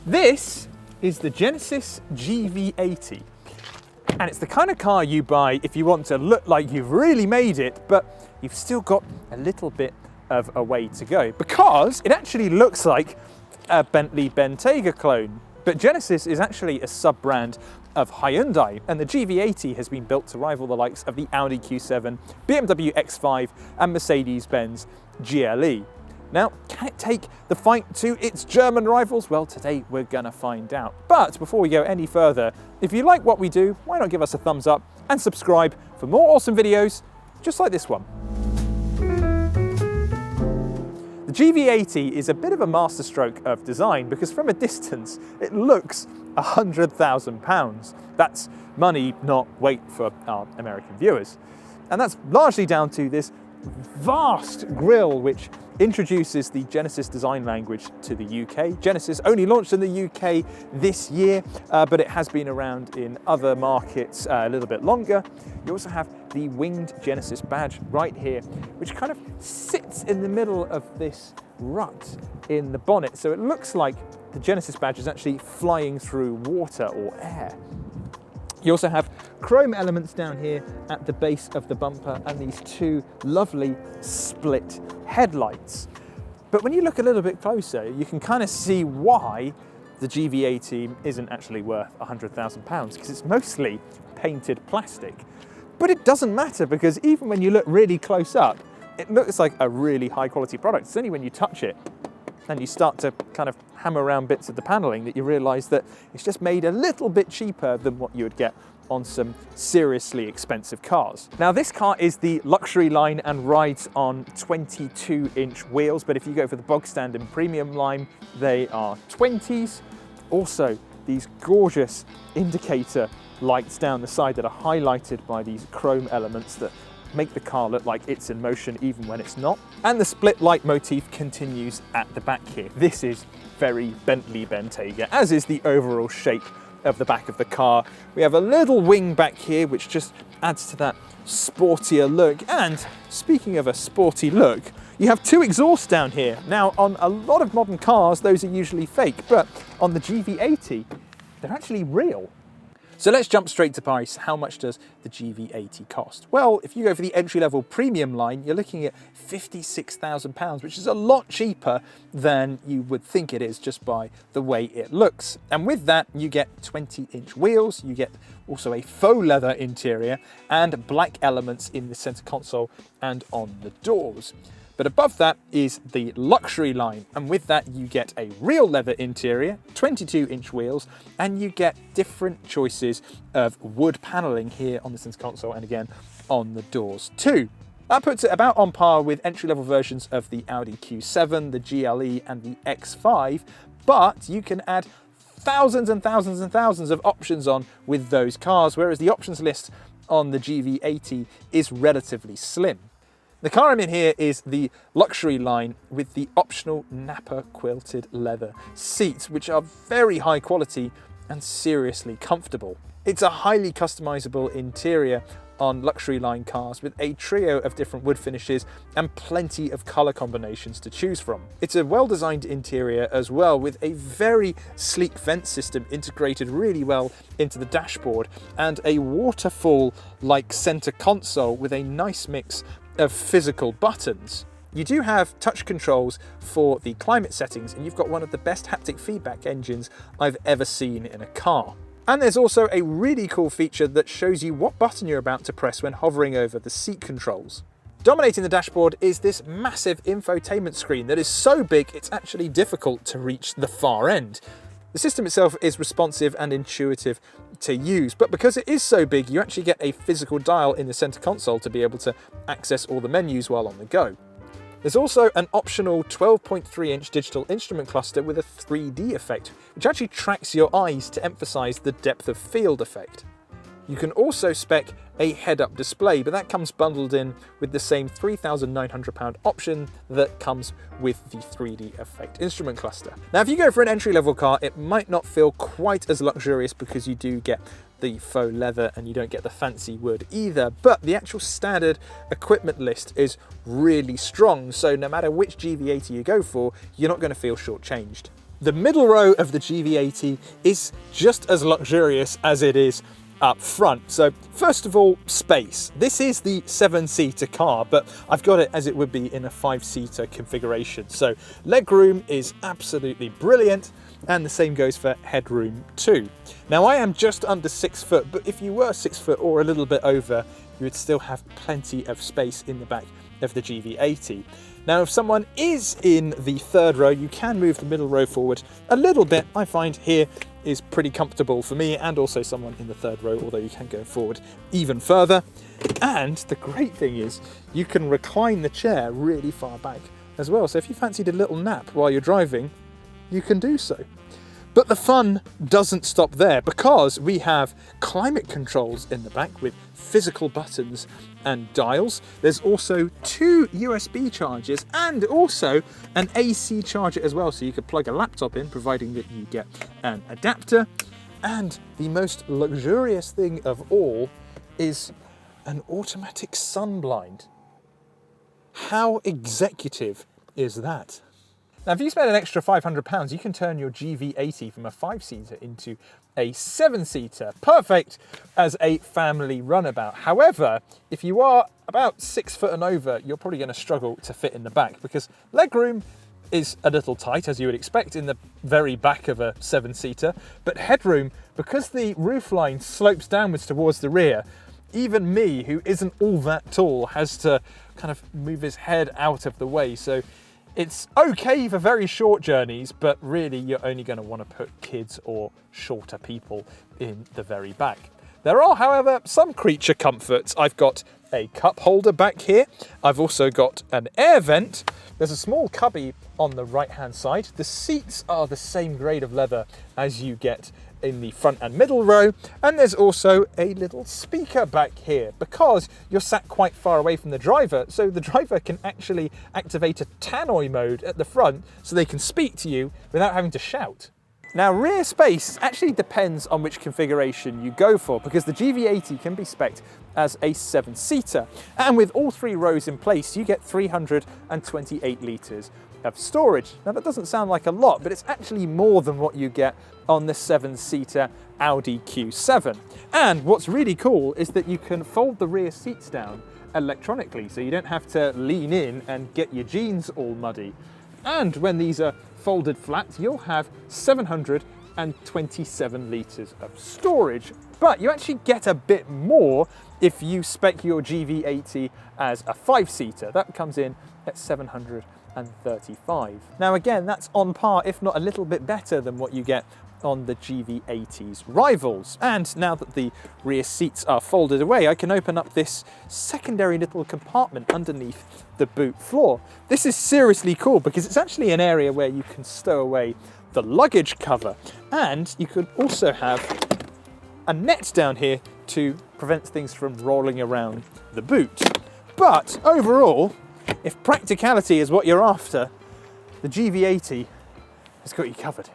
This is the Genesis GV80, and it's the kind of car you buy if you want to look like you've really made it, but you've still got a little bit of a way to go, because it actually looks like a Bentley Bentayga clone. But Genesis is actually a sub-brand of Hyundai, and the GV80 has been built to rival the likes of the Audi Q7, BMW X5 and Mercedes-Benz GLE. Now, can it take the fight to its German rivals? Well, today we're gonna find out. But before we go any further, if you like what we do, why not give us a thumbs up and subscribe for more awesome videos just like this one. The GV80 is a bit of a masterstroke of design because from a distance, it looks £100,000. That's money, not weight for our American viewers. And that's largely down to this vast grille which introduces the Genesis design language to the UK. Genesis only launched in the UK this year, but it has been around in other markets a little bit longer. You also have the winged Genesis badge right here, which kind of sits in the middle of this rut in the bonnet. So it looks like the Genesis badge is actually flying through water or air. You also have chrome elements down here at the base of the bumper and these two lovely split headlights. But when you look a little bit closer, you can kind of see why the GV80 isn't actually worth £100,000, because it's mostly painted plastic. But it doesn't matter, because even when you look really close up, it looks like a really high quality product. It's only when you touch it and you start to kind of hammer around bits of the paneling that you realize that it's just made a little bit cheaper than what you would get on some seriously expensive cars. Now, this car is the luxury line and rides on 22-inch wheels, but if you go for the bog standard premium line, they are 20s. Also, these gorgeous indicator lights down the side that are highlighted by these chrome elements that make the car look like it's in motion even when it's not. And the split light motif continues at the back here. This is very Bentley Bentayga, as is the overall shape of the back of the car. We have a little wing back here, which just adds to that sportier look. And speaking of a sporty look, you have two exhausts down here. Now, on a lot of modern cars, those are usually fake, but on the GV80, they're actually real. So let's jump straight to price. How much does the GV80 cost? Well, if you go for the entry-level premium line, you're looking at £56,000, which is a lot cheaper than you would think it is just by the way it looks. And with that, you get 20-inch wheels, you get also a faux leather interior and black elements in the center console and on the doors. But above that is the luxury line, and with that you get a real leather interior, 22-inch wheels, and you get different choices of wood paneling here on the center console and again on the doors too. That puts it about on par with entry-level versions of the Audi Q7, the GLE and the X5, but you can add thousands and thousands and thousands of options on with those cars, whereas the options list on the GV80 is relatively slim. The car I'm in here is the luxury line with the optional Nappa quilted leather seats, which are very high quality and seriously comfortable. It's a highly customizable interior on luxury line cars with a trio of different wood finishes and plenty of color combinations to choose from. It's a well-designed interior as well, with a very sleek vent system integrated really well into the dashboard and a waterfall-like center console with a nice mix of physical buttons. You do have touch controls for the climate settings, and you've got one of the best haptic feedback engines I've ever seen in a car. And there's also a really cool feature that shows you what button you're about to press when hovering over the seat controls. Dominating the dashboard is this massive infotainment screen that is so big it's actually difficult to reach the far end. The system itself is responsive and intuitive to use, but because it is so big, you actually get a physical dial in the center console to be able to access all the menus while on the go. There's also an optional 12.3-inch digital instrument cluster with a 3D effect, which actually tracks your eyes to emphasize the depth of field effect. You can also spec a head-up display, but that comes bundled in with the same £3,900 option that comes with the 3D effect instrument cluster. Now, if you go for an entry-level car, it might not feel quite as luxurious because you do get the faux leather and you don't get the fancy wood either, but the actual standard equipment list is really strong, so no matter which GV80 you go for, you're not going to feel shortchanged. The middle row of the GV80 is just as luxurious as it is up front. So first of all, space. This is the 7-seater car, but I've got it as it would be in a 5-seater configuration. So legroom is absolutely brilliant, and the same goes for headroom too. Now I am just under 6 foot, but if you were 6 foot or a little bit over, you would still have plenty of space in the back of the GV80. Now, if someone is in the third row, you can move the middle row forward a little bit. I find here is pretty comfortable for me and also someone in the third row, although you can go forward even further. And the great thing is you can recline the chair really far back as well. So if you fancied a little nap while you're driving, you can do so. But the fun doesn't stop there, because we have climate controls in the back with physical buttons and dials. There's also 2 USB chargers and also an AC charger as well, so you could plug a laptop in, providing that you get an adapter. And the most luxurious thing of all is an automatic sunblind. How executive is that? Now, if you spend an extra £500, you can turn your GV80 from a 5-seater into a 7-seater, perfect as a family runabout. However, if you are about 6 foot and over, you're probably going to struggle to fit in the back, because legroom is a little tight, as you would expect in the very back of a 7-seater, but headroom, because the roofline slopes downwards towards the rear, even me, who isn't all that tall, has to kind of move his head out of the way. So it's okay for very short journeys, but really you're only going to want to put kids or shorter people in the very back. There are, however, some creature comforts. I've got a cup holder back here. I've also got an air vent. There's a small cubby on the right-hand side. The seats are the same grade of leather as you get in the front and middle row, and there's also a little speaker back here because you're sat quite far away from the driver, so the driver can actually activate a tannoy mode at the front so they can speak to you without having to shout. Now, rear space actually depends on which configuration you go for, because the GV80 can be spec'd as a 7-seater, and with all 3 rows in place you get 328 litres of storage. Now, that doesn't sound like a lot, but it's actually more than what you get on the 7-seater Audi Q7. And what's really cool is that you can fold the rear seats down electronically, so you don't have to lean in and get your jeans all muddy. And when these are folded flat, you'll have 727 litres of storage. But you actually get a bit more if you spec your GV80 as a 5-seater. That comes in at 735. Now again, that's on par, if not a little bit better than what you get on the GV80's rivals. And now that the rear seats are folded away, I can open up this secondary little compartment underneath the boot floor. This is seriously cool because it's actually an area where you can stow away the luggage cover, and you could also have a net down here to prevent things from rolling around the boot. But overall, if practicality is what you're after, the GV80 has got you covered.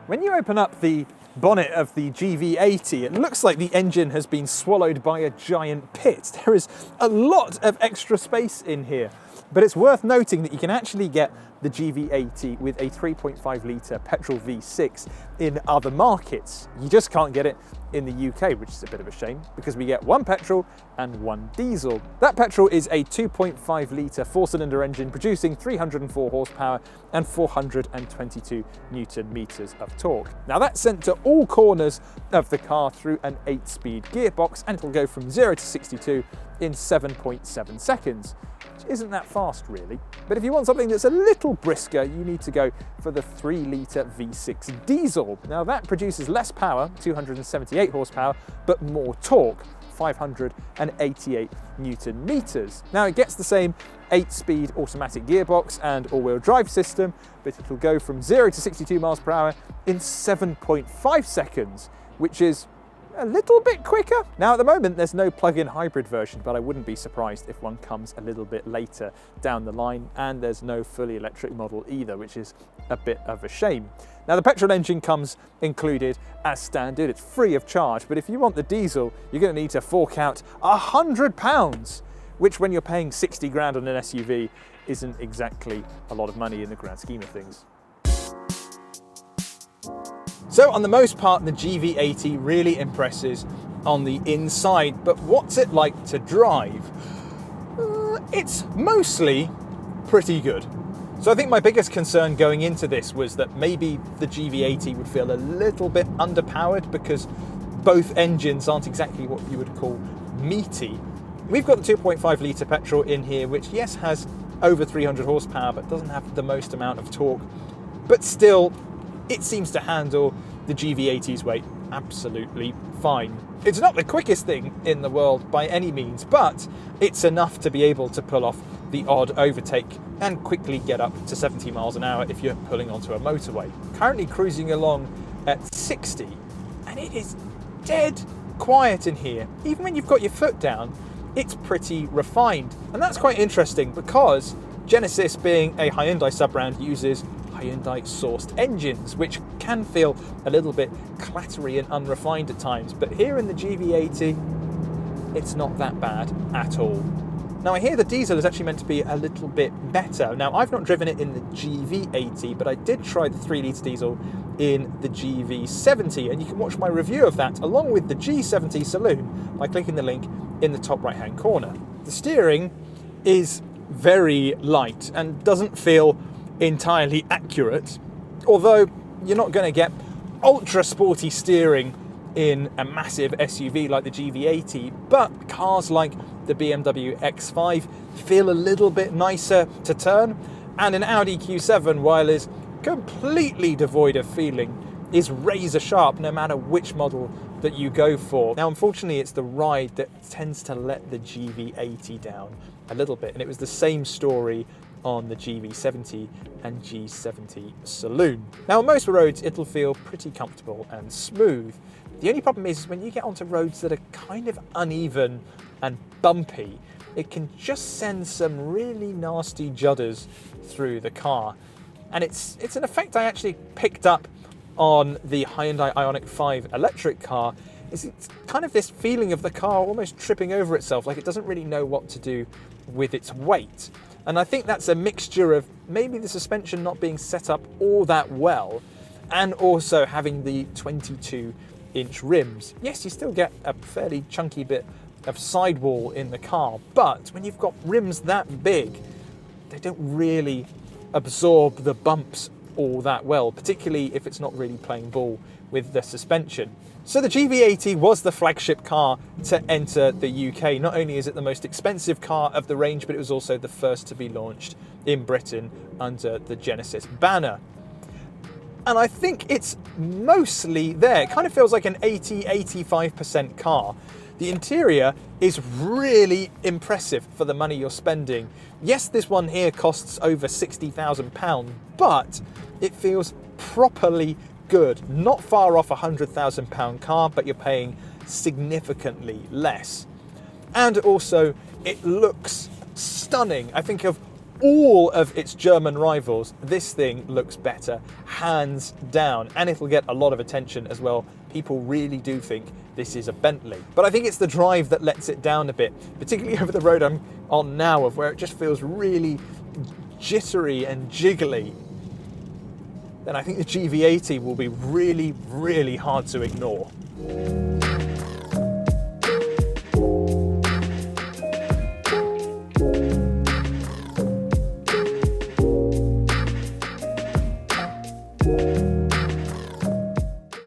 When you open up the bonnet of the GV80, it looks like the engine has been swallowed by a giant pit. There is a lot of extra space in here, but it's worth noting that you can actually get the GV80 with a 3.5 litre petrol V6 in other markets. You just can't get it in the UK, which is a bit of a shame, because we get 1 petrol and 1 diesel. That petrol is a 2.5 litre 4-cylinder engine producing 304 horsepower and 422 Newton meters of torque. Now that's sent to all corners of the car through an 8-speed gearbox, and it'll go from 0 to 62 in 7.7 seconds. Which isn't that fast really. But if you want something that's a little brisker, you need to go for the 3 litre V6 diesel. Now that produces less power, 278 horsepower, but more torque, 588 Newton meters. Now it gets the same 8-speed automatic gearbox and all-wheel drive system, but it'll go from 0 to 62 miles per hour in 7.5 seconds, which is a little bit quicker. Now at the moment there's no plug-in hybrid version, but I wouldn't be surprised if one comes a little bit later down the line, and there's no fully electric model either, which is a bit of a shame. Now the petrol engine comes included as standard, it's free of charge, but if you want the diesel, you're going to need to fork out £100, which when you're paying 60 grand on an SUV isn't exactly a lot of money in the grand scheme of things. So on the most part, the GV80 really impresses on the inside, but what's it like to drive? It's mostly pretty good. So I think my biggest concern going into this was that maybe the GV80 would feel a little bit underpowered because both engines aren't exactly what you would call meaty. We've got the 2.5 litre petrol in here, which yes has over 300 horsepower, but doesn't have the most amount of torque. But still, it seems to handle the GV80's weight absolutely fine. It's not the quickest thing in the world by any means, but it's enough to be able to pull off the odd overtake and quickly get up to 70 miles an hour if you're pulling onto a motorway. Currently cruising along at 60, and it is dead quiet in here. Even when you've got your foot down, it's pretty refined. And that's quite interesting because Genesis, being a Hyundai sub-brand, uses Hyundai sourced engines, which can feel a little bit clattery and unrefined at times. But here in the GV80, it's not that bad at all. Now I hear the diesel is actually meant to be a little bit better. Now I've not driven it in the GV80, but I did try the 3 litre diesel in the GV70, and you can watch my review of that along with the G70 saloon by clicking the link in the top right hand corner. The steering is very light and doesn't feel entirely accurate, although you're not going to get ultra sporty steering in a massive SUV like the GV80, but cars like the BMW X5 feel a little bit nicer to turn, and an Audi Q7, while is completely devoid of feeling, is razor sharp no matter which model that you go for. Now unfortunately it's the ride that tends to let the GV80 down a little bit, and it was the same story on the GV70 and G70 saloon. Now on most roads it'll feel pretty comfortable and smooth. The only problem is when you get onto roads that are kind of uneven and bumpy, it can just send some really nasty judders through the car. And it's an effect I actually picked up on the Hyundai Ioniq 5 electric car. It's kind of this feeling of the car almost tripping over itself, like it doesn't really know what to do with its weight. And I think that's a mixture of maybe the suspension not being set up all that well, and also having the 22-inch rims. Yes, you still get a fairly chunky bit of sidewall in the car, but when you've got rims that big, they don't really absorb the bumps all that well, particularly if it's not really playing ball with the suspension. So the GV80 was the flagship car to enter the UK. Not only is it the most expensive car of the range, but it was also the first to be launched in Britain under the Genesis banner. And I think it's mostly there. It kind of feels like an 80-85% car. The interior is really impressive for the money you're spending. Yes, this one here costs over £60,000, but it feels properly good. Not far off a £100,000 car, but you're paying significantly less. And also, it looks stunning. I think of all of its German rivals, this thing looks better, hands down, and it'll get a lot of attention as well. People really do think this is a Bentley. But I think it's the drive that lets it down a bit, particularly over the road I'm on now, of where it just feels really jittery and jiggly. Then I think the GV80 will be really, really hard to ignore.